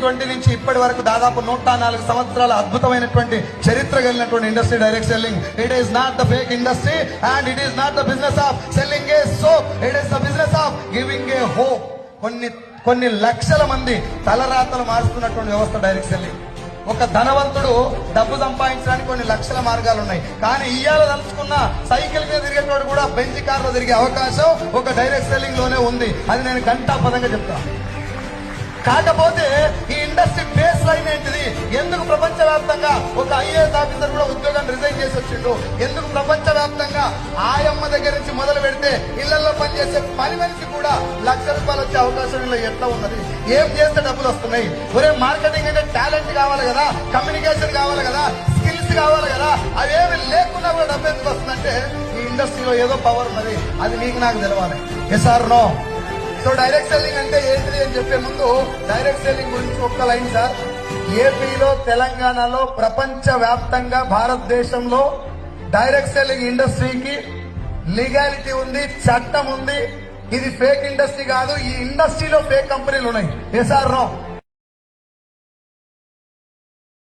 1920 నుంచి ఇప్పటి వరకు దాదాపు 104 సంవత్సరాల అద్భుతమైనటువంటి చరిత్ర కలిగినటువంటి industry direct selling. It is not the fake industry and it is not the business of selling A soap, it is the business of giving a hope. కొన్ని లక్షల మంది తలరాతలు మారుస్తున్నటువంటి వ్యవస్థ డైరెక్ట్ సెల్లింగ్. ఒక ధనవంతుడు డబ్బు సంపాదించడానికి కొన్ని లక్షల మార్గాలు ఉన్నాయి, కానీ ఇయ్యాల తలుచుకున్న సైకిల్ మీద తిరిగేటోడు కూడా బెంచ్ కార్ లో తిరిగే అవకాశం ఒక డైరెక్ట్ సెల్లింగ్ లోనే ఉంది. అది నేను ఘంటాపదంగా చెప్తాను. కాకపోతే ఈ ఇండస్ట్రీ బేస్ లైన్ ఏంటిది? ఎందుకు ప్రపంచవ్యాప్తంగా ఒక ఐఏఎస్ ఆఫీసర్ కూడా ఉద్యోగాన్ని రిజైన్ చేసి వచ్చిండు? ఎందుకు ప్రపంచవ్యాప్తంగా ఆయమ్మ దగ్గర నుంచి మొదలు పెడితే ఇళ్లలో పనిచేసే పని మనిషి కూడా ₹1,00,000 వచ్చే అవకాశం ఇలా ఎట్లా ఉన్నది? ఏం చేస్తే డబ్బులు వస్తున్నాయి? ఒరే మార్కెటింగ్ అంటే టాలెంట్ కావాలి కదా, కమ్యూనికేషన్ కావాలి కదా, స్కిల్స్ కావాలి కదా. అవేమి లేకుండా కూడా డబ్బు ఎందుకు వస్తుందంటే ఈ ఇండస్ట్రీలో ఏదో పవర్ ఉన్నది. అది నీకు నాకు తెలవాలి. Yes or no? So direct selling అంటే ఏంటిది అని చెప్పే ముందు డైరెక్ట్ సెల్లింగ్ గురించి ఒక్క లైన్ సార్. ఏపీలో, తెలంగాణలో, ప్రపంచ వ్యాప్తంగా భారతదేశంలో డైరెక్ట్ సెల్లింగ్ ఇండస్ట్రీకి లీగాలిటీ ఉంది, చట్టం ఉంది. ఇది ఫేక్ ఇండస్ట్రీ కాదు. ఈ ఇండస్ట్రీలో ఫేక్ కంపెనీలు ఉన్నాయి. Yes or no?